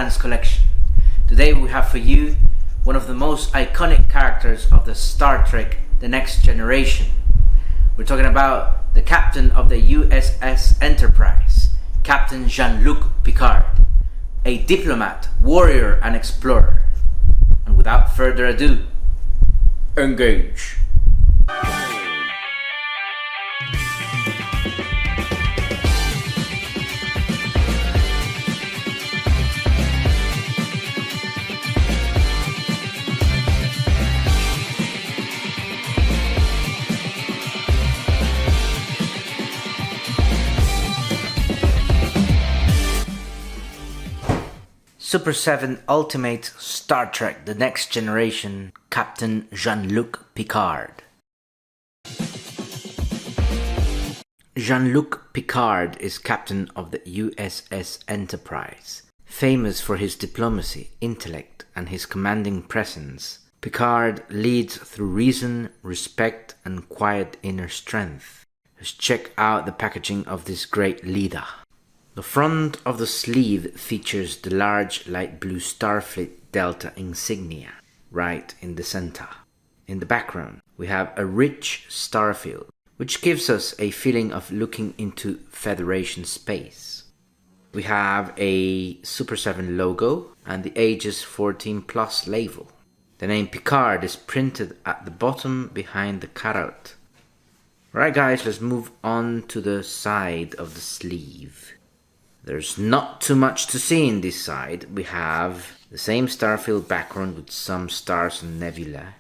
Advanced Collection. Today we have for you one of the most iconic characters of the Star Trek The Next Generation. We're talking about the captain of the USS Enterprise, Captain Jean-Luc Picard, a diplomat, warrior and explorer. And without further ado, engage! Super7 Ultimate Star Trek The Next Generation, Captain Jean-Luc Picard. Jean-Luc Picard is captain of the USS Enterprise. Famous for his diplomacy, intellect, and his commanding presence, Picard leads through reason, respect, and quiet inner strength. Let's check out the packaging of this great leader. The front of the sleeve features the large light blue Starfleet Delta insignia, right in the center. In the background, we have a rich starfield, which gives us a feeling of looking into Federation space. We have a Super7 logo and the ages 14 plus label. The name Picard is printed at the bottom behind the cutout. Alright guys, let's move on to the side of the sleeve. There's not too much to see in this side. We have the same starfield background with some stars and nebula.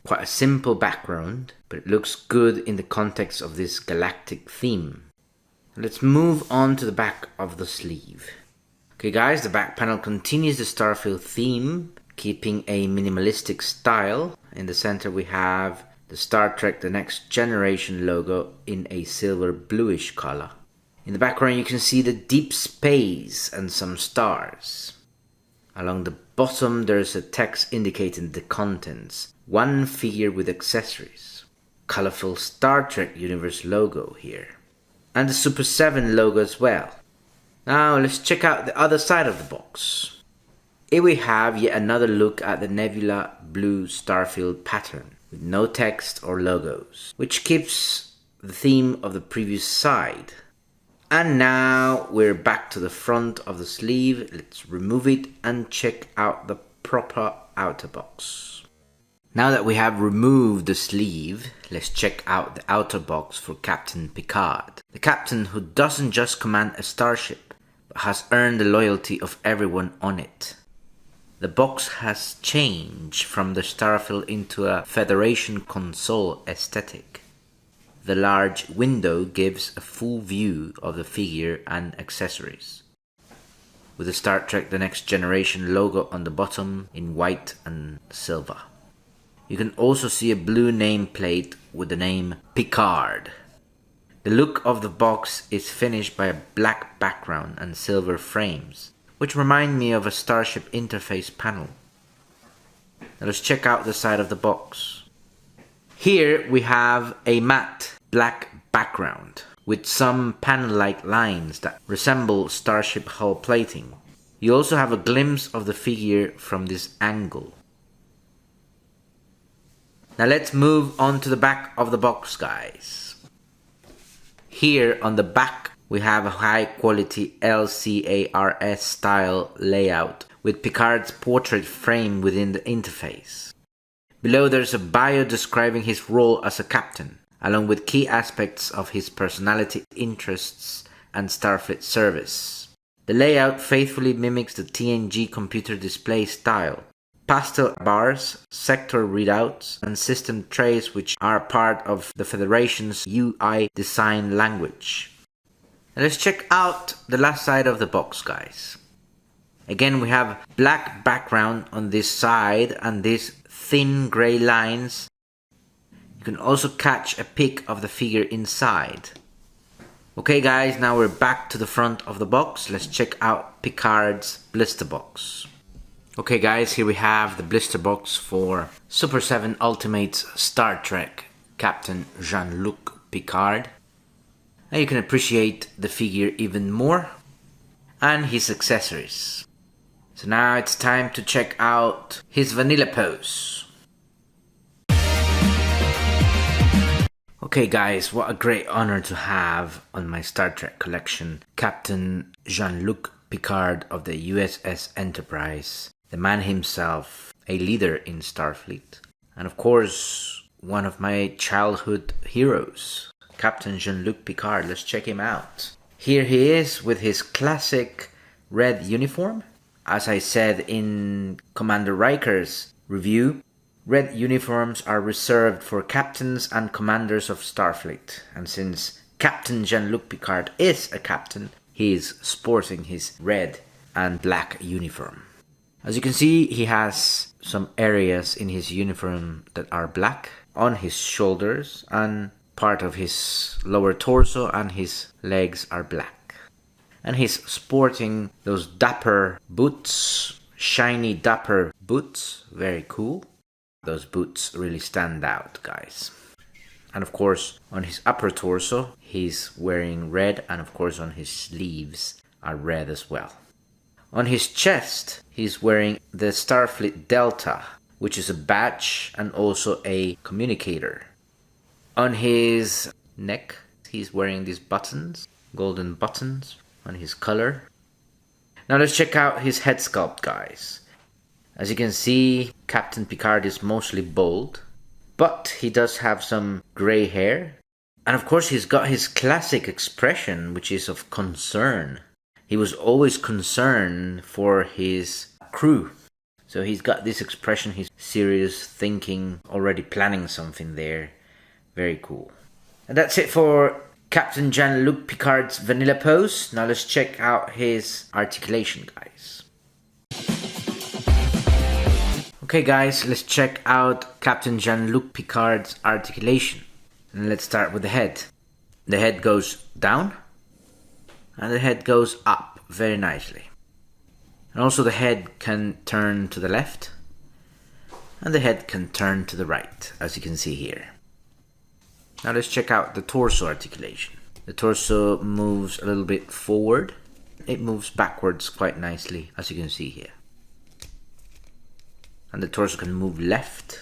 Quite a simple background, but it looks good in the context of this galactic theme. Let's move on to the back of the sleeve. Okay guys, the back panel continues the starfield theme, keeping a minimalistic style. In the center we have the Star Trek The Next Generation logo in a silver bluish color. In the background you can see the deep space and some stars. Along the bottom there is a text indicating the contents. One figure with accessories. Colorful Star Trek Universe logo here. And the Super7 logo as well. Now let's check out the other side of the box. Here we have yet another look at the nebula blue starfield pattern with no text or logos, which keeps the theme of the previous side. And now we're back to the front of the sleeve. Let's remove it and check out the proper outer box. Now that we have removed the sleeve, let's check out the outer box for Captain Picard. The captain who doesn't just command a starship, but has earned the loyalty of everyone on it. The box has changed from the starfield into a Federation console aesthetic. The large window gives a full view of the figure and accessories, with the Star Trek The Next Generation logo on the bottom in white and silver. You can also see a blue nameplate with the name Picard. The look of the box is finished by a black background and silver frames, which remind me of a Starship interface panel. Now let's check out the side of the box. Here we have a matte black background with some panel-like lines that resemble starship hull plating. You also have a glimpse of the figure from this angle. Now let's move on to the back of the box, guys. Here on the back we have a high quality LCARS style layout with Picard's portrait frame within the interface. Below there's a bio describing his role as a captain, along with key aspects of his personality, interests, and Starfleet service. The layout faithfully mimics the TNG computer display style. Pastel bars, sector readouts, and system trays which are part of the Federation's UI design language. Now let's check out the last side of the box, guys. Again we have black background on this side and these thin grey lines. You can also catch a pic of the figure inside. Okay guys, now we're back to the front of the box. Let's check out Picard's blister box. Okay guys, here we have the blister box for Super7 Ultimate Star Trek Captain Jean-Luc Picard. Now you can appreciate the figure even more and his accessories. So now it's time to check out his vanilla pose. Okay guys, what a great honor to have on my Star Trek collection Captain Jean-Luc Picard of the USS Enterprise, the man himself, a leader in Starfleet, and of course one of my childhood heroes, Captain Jean-Luc Picard. Let's check him out. Here he is with his classic red uniform. As I said in Commander Riker's review, red uniforms are reserved for captains and commanders of Starfleet. And since Captain Jean-Luc Picard is a captain, he is sporting his red and black uniform. As you can see, he has some areas in his uniform that are black on his shoulders, and part of his lower torso and his legs are black. And he's sporting those dapper boots, shiny dapper boots, very cool. Those boots really stand out, guys. And of course, on his upper torso, he's wearing red, and of course on his sleeves are red as well. On his chest, he's wearing the Starfleet Delta, which is a badge and also a communicator. On his neck, he's wearing these buttons, golden buttons, on his collar. Now let's check out his head sculpt, guys. As you can see, Captain Picard is mostly bald, but he does have some gray hair. And of course he's got his classic expression, which is of concern. He was always concerned for his crew. So he's got this expression, he's serious, thinking, already planning something there. Very cool. And that's it for Captain Jean-Luc Picard's vanilla pose. Now let's check out his articulation, guys. Okay guys, let's check out Captain Jean-Luc Picard's articulation. And let's start with the head. The head goes down and the head goes up very nicely. And also the head can turn to the left and the head can turn to the right, as you can see here. Now let's check out the torso articulation. The torso moves a little bit forward. It moves backwards quite nicely, as you can see here. And the torso can move left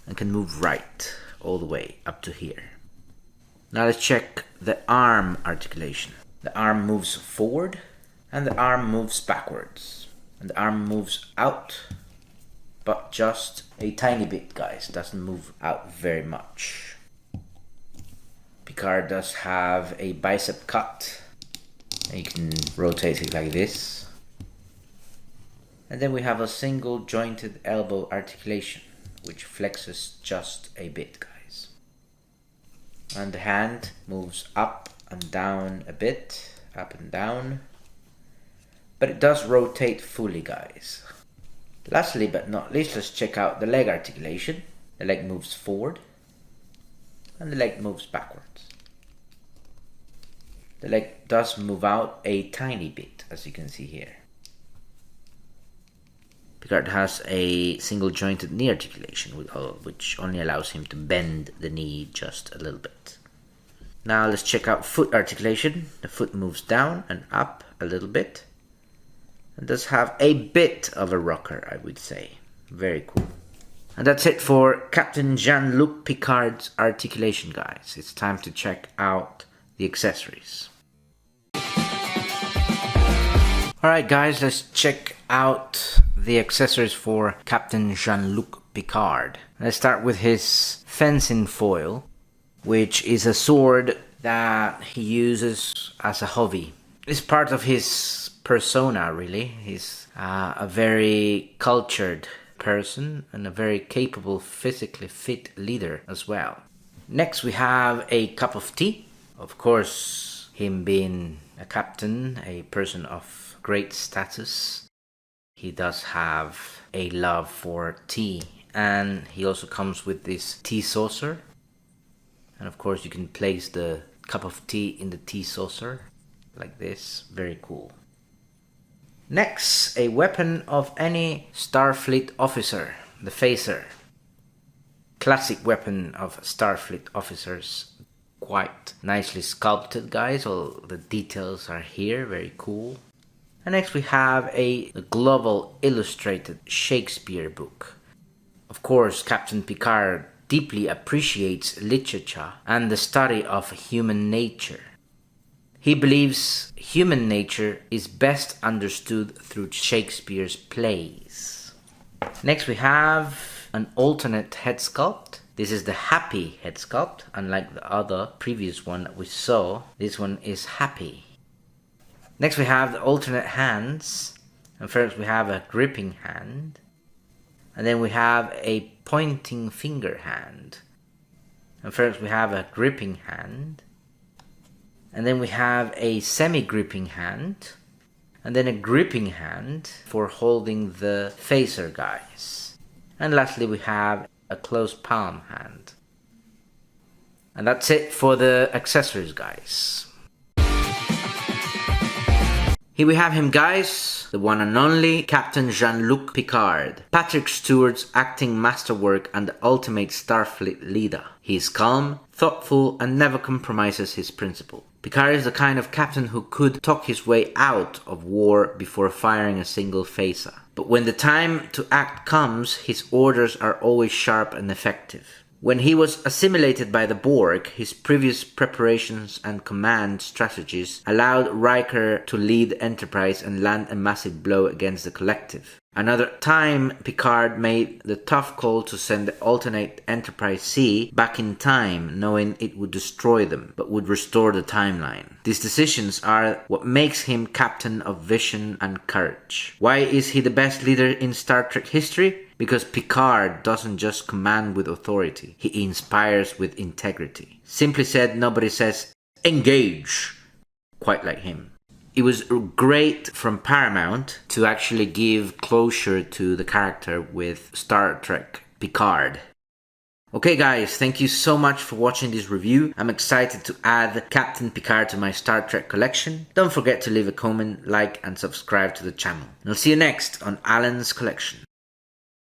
and can move right all the way up to here. Now let's check the arm articulation. The arm moves forward and the arm moves backwards. And the arm moves out, but just a tiny bit, guys. Doesn't move out very much. Picard does have a bicep cut. And you can rotate it like this. And then we have a single jointed elbow articulation, which flexes just a bit, guys. And the hand moves up and down a bit, up and down. But it does rotate fully, guys. Lastly but not least, let's check out the leg articulation. The leg moves forward and the leg moves backwards. The leg does move out a tiny bit, as you can see here. Picard has a single jointed knee articulation, which only allows him to bend the knee just a little bit. Now let's check out foot articulation. The foot moves down and up a little bit. And does have a bit of a rocker, I would say. Very cool. And that's it for Captain Jean-Luc Picard's articulation, guys. It's time to check out the accessories. Alright guys, let's check out the accessories for Captain Jean-Luc Picard. Let's start with his fencing foil, which is a sword that he uses as a hobby. It's part of his persona, really. He's a very cultured person and a very capable, physically fit leader as well. Next we have a cup of tea. Of course, him being a captain, a person of great status, he does have a love for tea. And he also comes with this tea saucer. And of course you can place the cup of tea in the tea saucer like this. Very cool. Next, a weapon of any Starfleet officer, the phaser. Classic weapon of Starfleet officers. Quite nicely sculpted, guys. All the details are here, very cool. And next we have a global illustrated Shakespeare book. Of course, Captain Picard deeply appreciates literature and the study of human nature. He believes human nature is best understood through Shakespeare's plays. Next we have an alternate head sculpt. This is the happy head sculpt. Unlike the other previous one that we saw, this one is happy. Next we have the alternate hands. And first we have a gripping hand. And then we have a pointing finger hand. And first we have a gripping hand. And then we have a semi-gripping hand. And then a gripping hand for holding the phaser guys. And lastly we have a closed palm hand. And that's it for the accessories, guys. Here we have him, guys, the one and only Captain Jean-Luc Picard, Patrick Stewart's acting masterwork and the ultimate Starfleet leader. He is calm, thoughtful, and never compromises his principle. Picard is the kind of captain who could talk his way out of war before firing a single phaser. But when the time to act comes, his orders are always sharp and effective. When he was assimilated by the Borg, his previous preparations and command strategies allowed Riker to lead Enterprise and land a massive blow against the Collective. Another time, Picard made the tough call to send the alternate Enterprise C back in time, knowing it would destroy them, but would restore the timeline. These decisions are what makes him captain of vision and courage. Why is he the best leader in Star Trek history? Because Picard doesn't just command with authority, he inspires with integrity. Simply said, nobody says, "Engage!" quite like him. It was great from Paramount to actually give closure to the character with Star Trek Picard. Okay guys, thank you so much for watching this review. I'm excited to add Captain Picard to my Star Trek collection. Don't forget to leave a comment, like and subscribe to the channel. And I'll see you next on Alan's Collection.